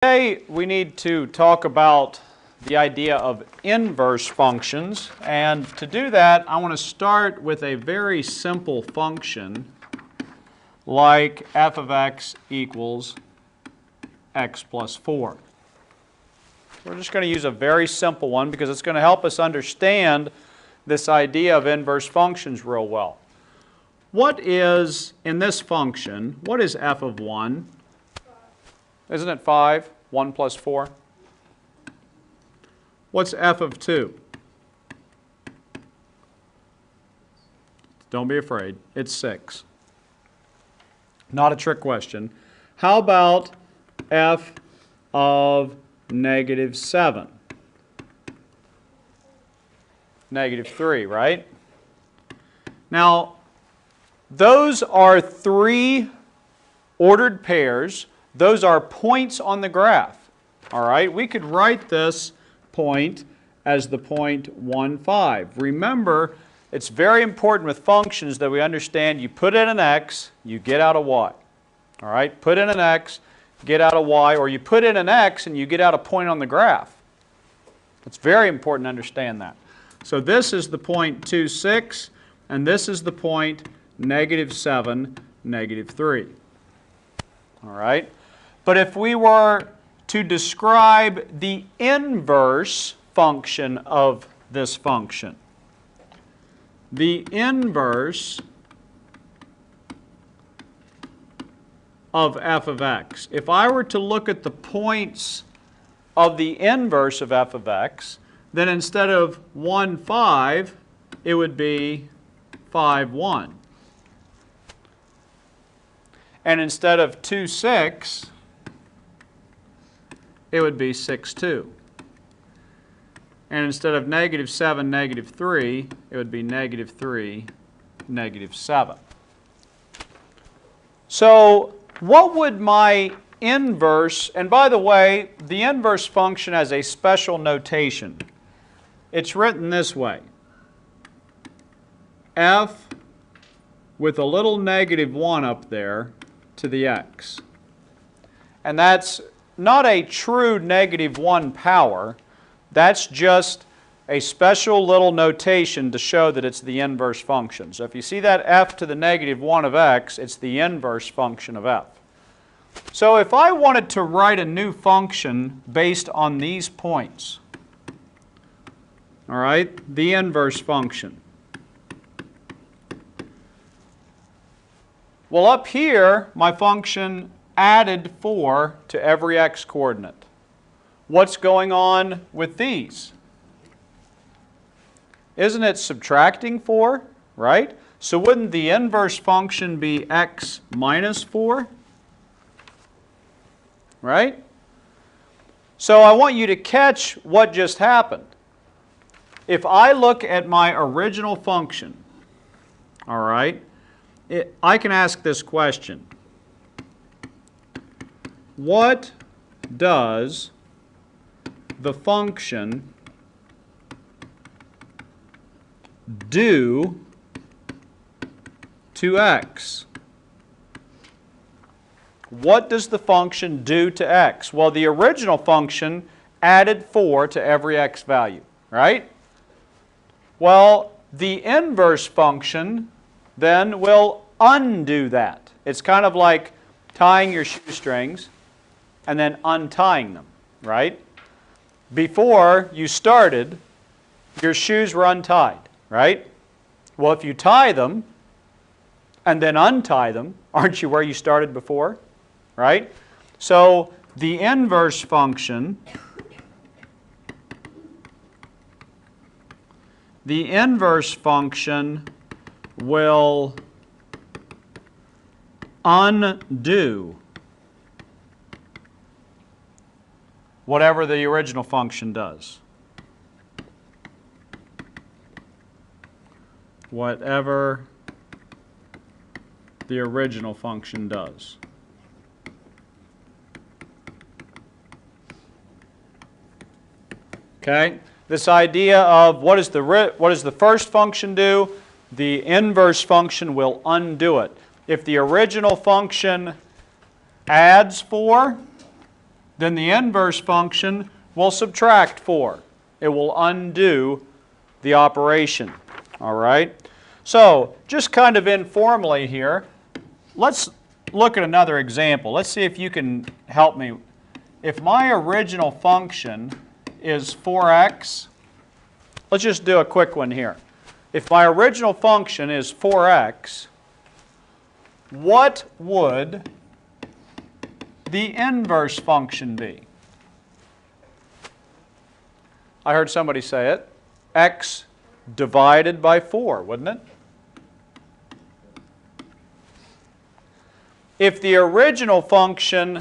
Today we need to talk about the idea of inverse functions, and to do that I want to start with a very simple function like f of x equals x plus 4. We're just going to use a very simple one because it's going to help us understand this idea of inverse functions real well. What is, in this function, what is f of 1? Isn't it 5? 1 plus 4. What's f of 2? Don't be afraid. It's 6. Not a trick question. How about f of negative 7? Negative 3, right? Now, those are three ordered pairs. Those are points on the graph. All right, we could write this point as the point 1, 5. Remember, it's very important with functions that we understand you put in an x, you get out a y. All right, put in an x, get out a y, or you put in an x and you get out a point on the graph. It's very important to understand that. So this is the point 2, 6, and this is the point negative 7, negative 3. All right. But if we were to describe the inverse function of this function, the inverse of f of x, if I were to look at the points of the inverse of f of x, then instead of 1, 5, it would be 5, 1. And instead of 2, 6, it would be 6, 2. And instead of negative 7, negative 3, it would be negative 3, negative 7. So what would my inverse, and by the way, the inverse function has a special notation. It's written this way. F with a little negative 1 up there to the x. And that's not a true negative 1 power. That's just a special little notation to show that it's the inverse function. So if you see that f to the negative 1 of x, it's the inverse function of f. So if I wanted to write a new function based on these points, all right, the inverse function. Well, up here, my function added 4 to every x coordinate. What's going on with these? Isn't it subtracting 4, right? So wouldn't the inverse function be x minus 4? Right? So I want you to catch what just happened. If I look at my original function, all right, I can ask this question. What does the function do to x? What does the function do to x? Well, the original function added 4 to every x value, right? Well, the inverse function then will undo that. It's kind of like tying your shoestrings and then untying them, right? Before you started, your shoes were untied, right? Well, if you tie them and then untie them, aren't you where you started before, right? So the inverse function, will undo whatever the original function does. Whatever the original function does. Okay? This idea of what does the first function do? The inverse function will undo it. If the original function adds 4, then the inverse function will subtract 4. It will undo the operation. All right? So, just kind of informally here, let's look at another example. Let's see if you can help me. If my original function is 4x, let's just do a quick one here. If my original function is 4x, what would the inverse function be? I heard somebody say it. X divided by 4, wouldn't it? If the original function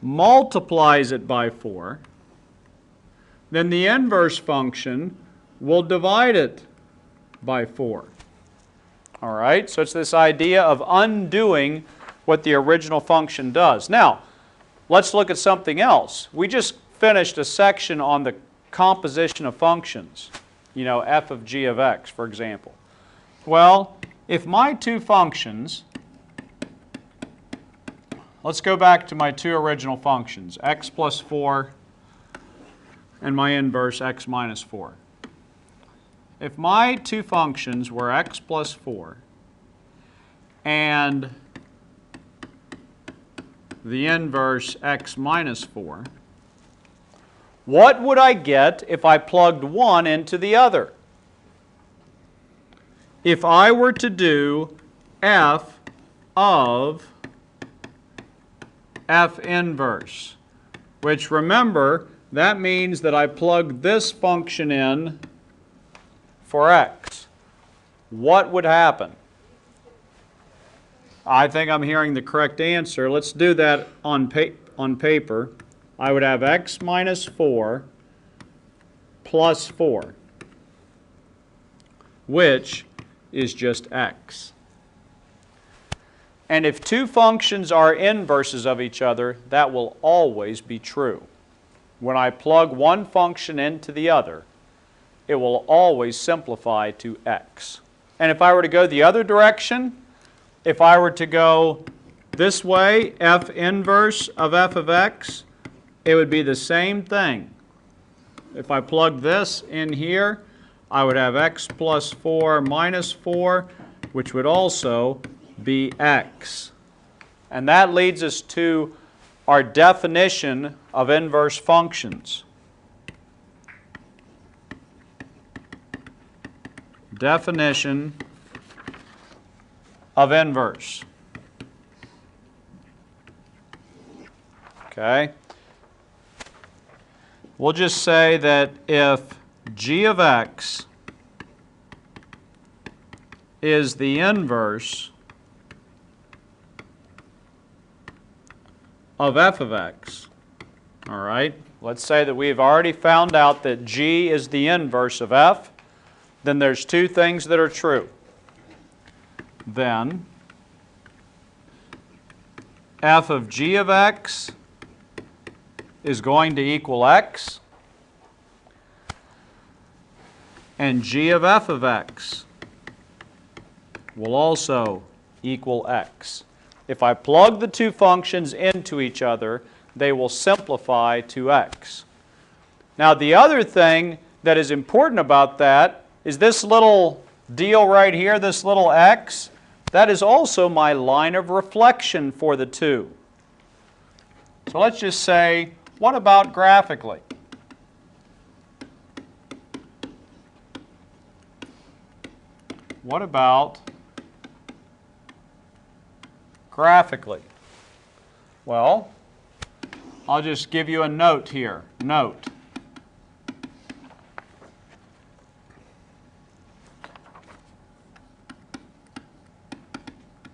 multiplies it by 4, then the inverse function will divide it by 4. All right, so it's this idea of undoing what the original function does. Now, let's look at something else. We just finished a section on the composition of functions. You know, f of g of x, for example. Well, if my two functions, let's go back to my two original functions, x plus 4 and my inverse x minus 4. If my two functions were x plus 4 and the inverse x minus 4, what would I get if I plugged one into the other? If I were to do f of f inverse, which remember, that means that I plug this function in for x, what would happen? I think I'm hearing the correct answer. Let's do that on paper. I would have x minus 4 plus 4, which is just x. And if two functions are inverses of each other, that will always be true. When I plug one function into the other, it will always simplify to x. And if I were to go the other direction, if I were to go this way, f inverse of f of x, it would be the same thing. If I plug this in here, I would have x plus 4 minus 4, which would also be x. And that leads us to our definition of inverse functions. Definition of inverse. Okay? We'll just say that if g of x is the inverse of f of x, all right? Let's say that we've already found out that g is the inverse of f. Then there's two things that are true. Then f of g of x is going to equal x, and g of f of x will also equal x. If I plug the two functions into each other, they will simplify to x. Now, the other thing that is important about that is this little deal right here, this little x, that is also my line of reflection for the two. So let's just say, what about graphically? What about graphically? Well, I'll just give you a note here. Note.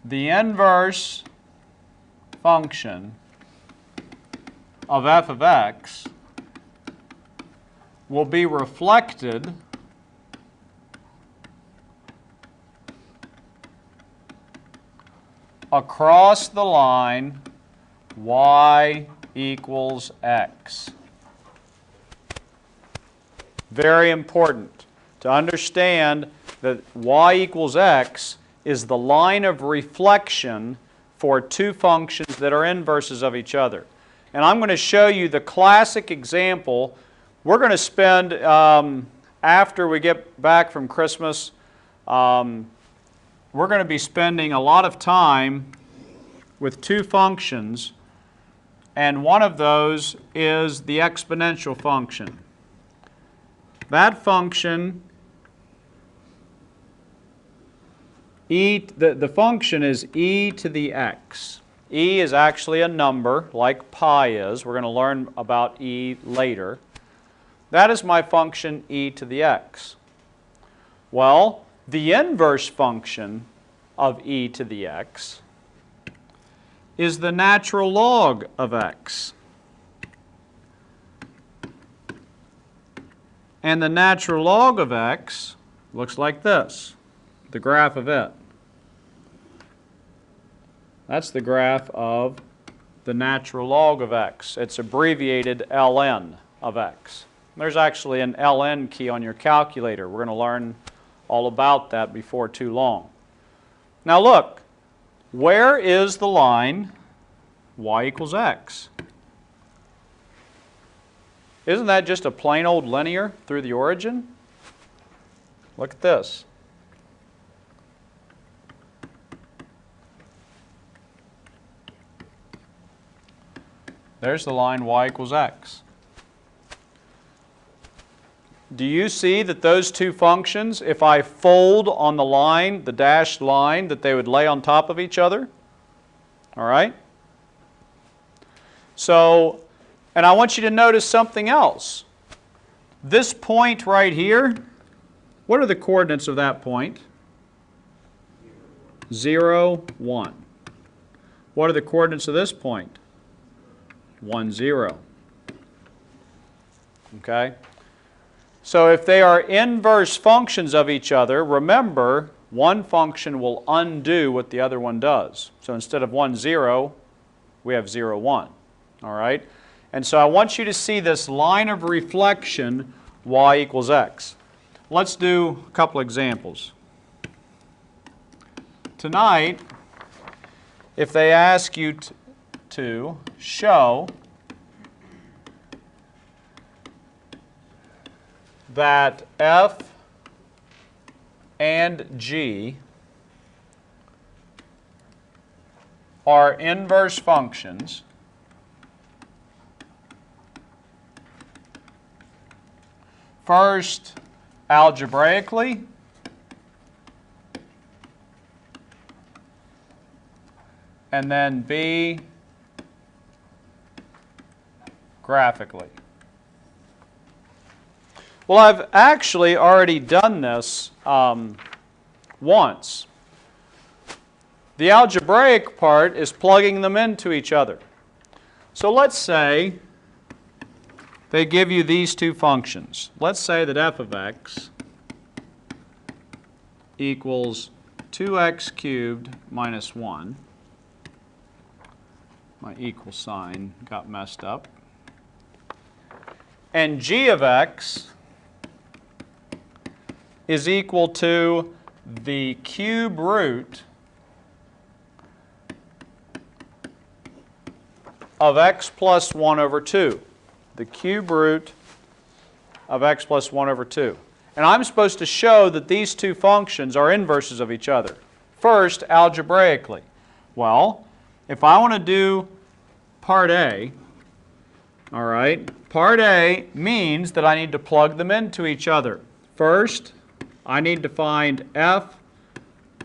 The inverse function of f of x will be reflected across the line y equals x. Very important to understand that y equals x is the line of reflection for two functions that are inverses of each other. And I'm going to show you the classic example. We're going to spend, after we get back from Christmas, we're going to be spending a lot of time with two functions, and one of those is the exponential function. That function, the function is e to the x. E is actually a number, like pi is. We're going to learn about e later. That is my function e to the x. Well, the inverse function of e to the x is the natural log of x. And the natural log of x looks like this, the graph of it. That's the graph of the natural log of x. It's abbreviated ln of x. There's actually an ln key on your calculator. We're going to learn all about that before too long. Now look, where is the line y equals x? Isn't that just a plain old linear through the origin? Look at this. There's the line y equals x. Do you see that those two functions, if I fold on the line, the dashed line, that they would lay on top of each other? All right? So, and I want you to notice something else. This point right here, what are the coordinates of that point? 0, 1. What are the coordinates of this point? 1, 0. Okay? So if they are inverse functions of each other, remember, one function will undo what the other one does. So instead of 1, 0, we have 0, 1. All right? And so I want you to see this line of reflection, y equals x. Let's do a couple examples. Tonight, if they ask you to show that f and g are inverse functions, first algebraically, and then b graphically. Well, I've actually already done this once. The algebraic part is plugging them into each other. So let's say they give you these two functions. Let's say that f of x equals 2x cubed minus 1. My equal sign got messed up. And g of x is equal to the cube root of x plus 1 over 2. The cube root of x plus 1 over 2. And I'm supposed to show that these two functions are inverses of each other. First, algebraically. Well, if I want to do part A, all right, part A means that I need to plug them into each other. First, I need to find f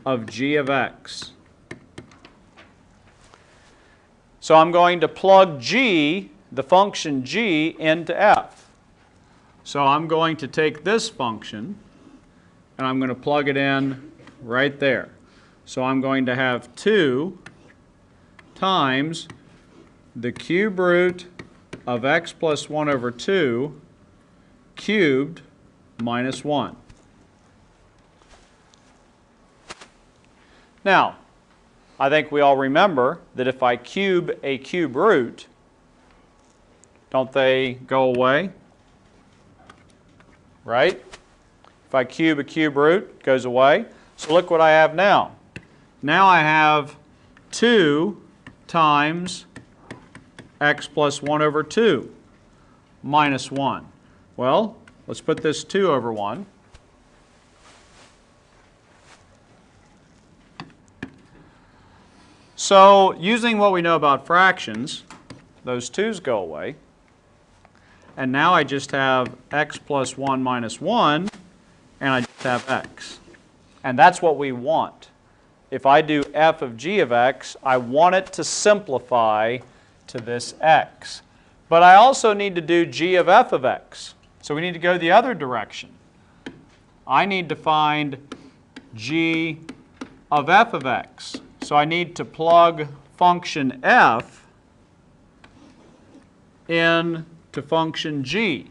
of g of x. So I'm going to plug g, the function g, into f. So I'm going to take this function and I'm going to plug it in right there. So I'm going to have 2 times the cube root of x plus 1 over 2 cubed minus 1. Now, I think we all remember that if I cube a cube root, don't they go away? Right? If I cube a cube root, it goes away. So look what I have now. Now I have 2 times x plus 1 over 2 minus 1. Well, let's put this 2 over 1. So using what we know about fractions, those 2's go away. And now I just have x plus 1 minus 1, and I just have x. And that's what we want. If I do f of g of x, I want it to simplify to this x. But I also need to do g of f of x. So we need to go the other direction. I need to find g of f of x. So I need to plug function f in to function g.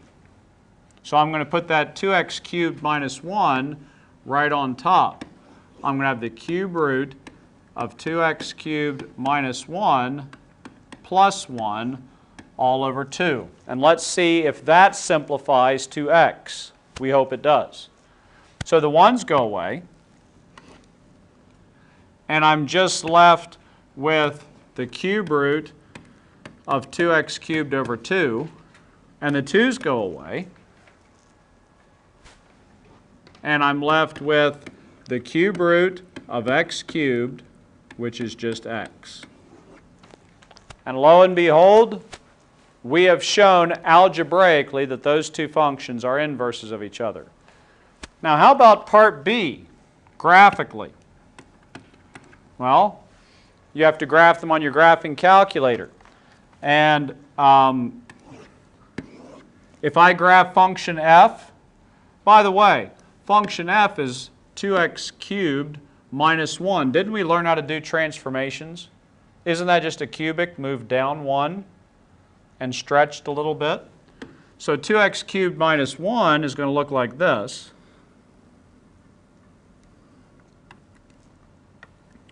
So I'm going to put that 2x cubed minus 1 right on top. I'm going to have the cube root of 2x cubed minus 1 plus 1 all over 2. And let's see if that simplifies to x. We hope it does. So the 1's go away. And I'm just left with the cube root of 2x cubed over 2. And the 2's go away. And I'm left with the cube root of x cubed, which is just x. And lo and behold, we have shown algebraically that those two functions are inverses of each other. Now, how about part B, graphically? Well, you have to graph them on your graphing calculator. And if I graph function f, by the way, function f is 2x cubed minus 1. Didn't we learn how to do transformations? Isn't that just a cubic moved down 1 and stretched a little bit? So 2x cubed minus 1 is going to look like this.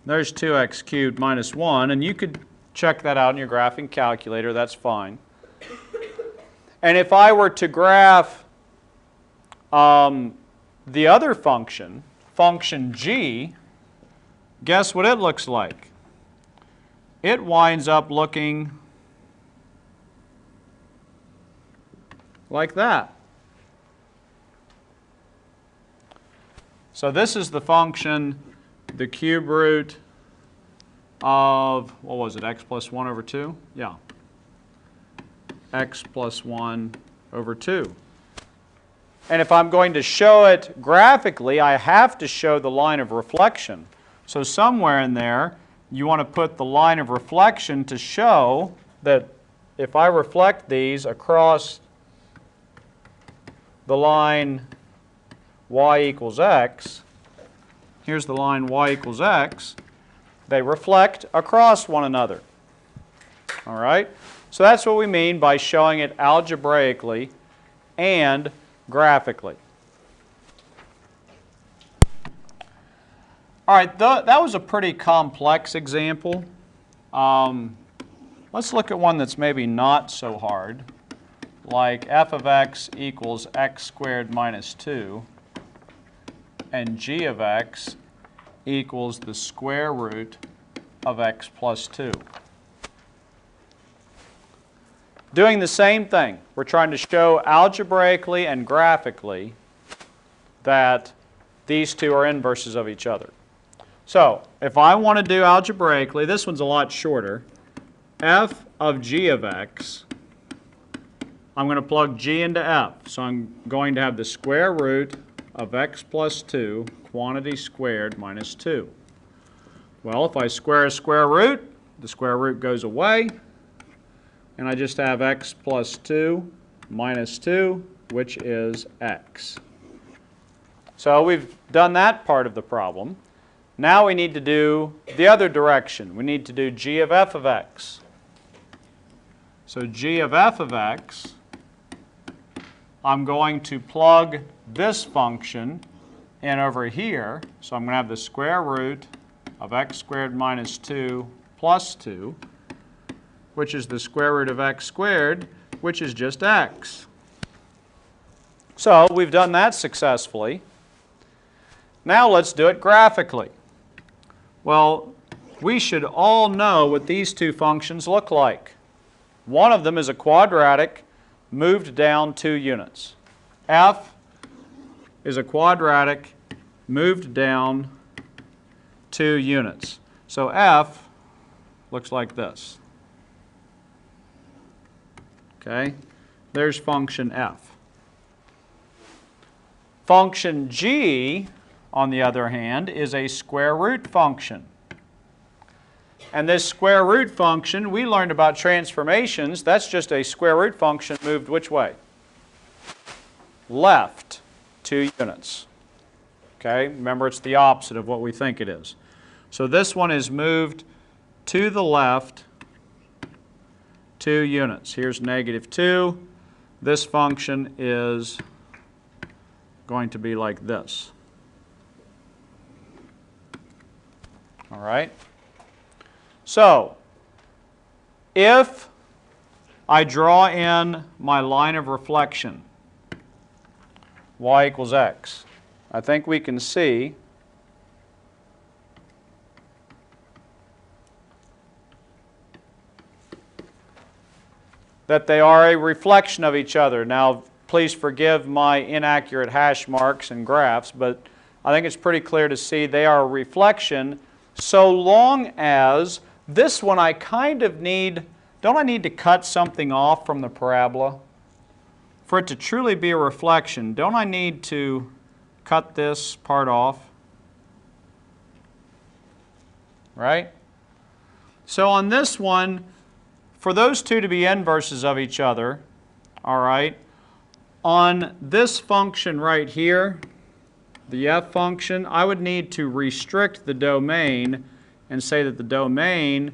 There's 2x cubed minus 1, and you could check that out in your graphing calculator. That's fine. And if I were to graph the other function, function g, guess what it looks like? It winds up looking like that. So this is the function, the cube root of, what was it, x plus 1 over 2? Yeah. X plus 1 over 2. And if I'm going to show it graphically, I have to show the line of reflection. So somewhere in there, you want to put the line of reflection to show that if I reflect these across the line y equals x, here's the line y equals x, they reflect across one another. All right? So that's what we mean by showing it algebraically and graphically. All right, that was a pretty complex example. Let's look at one that's maybe not so hard, like f of x equals x squared minus 2, and g of x equals the square root of x plus 2. Doing the same thing. We're trying to show algebraically and graphically that these two are inverses of each other. So, if I want to do algebraically, this one's a lot shorter. F of g of x, I'm going to plug g into f. So I'm going to have the square root of x plus 2, quantity squared, minus 2. Well, if I square a square root, the square root goes away, and I just have x plus 2 minus 2, which is x. So we've done that part of the problem. Now we need to do the other direction. We need to do g of f of x. So g of f of x, I'm going to plug this function in over here. So I'm going to have the square root of x squared minus 2 plus 2, which is the square root of x squared, which is just x. So we've done that successfully. Now let's do it graphically. Well, we should all know what these two functions look like. One of them is a quadratic moved down 2 units. F is a quadratic moved down 2 units. So F looks like this. Okay? There's function F. Function G, on the other hand, is a square root function. And this square root function, we learned about transformations. That's just a square root function moved which way? Left 2 units. Okay? Remember, it's the opposite of what we think it is. So this one is moved to the left 2 units. Here's -2. This function is going to be like this. All right? So, if I draw in my line of reflection, y equals x, I think we can see that they are a reflection of each other. Now, please forgive my inaccurate hash marks and graphs, but I think it's pretty clear to see they are a reflection so long as this one I kind of need, don't I need to cut something off from the parabola? For it to truly be a reflection, don't I need to cut this part off? Right? So on this one, for those two to be inverses of each other, all right, on this function right here, the f function, I would need to restrict the domain and say that the domain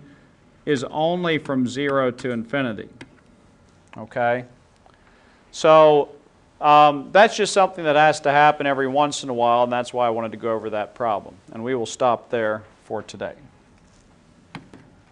is only from 0 to infinity. Okay? So that's just something that has to happen every once in a while, and that's why I wanted to go over that problem. And we will stop there for today.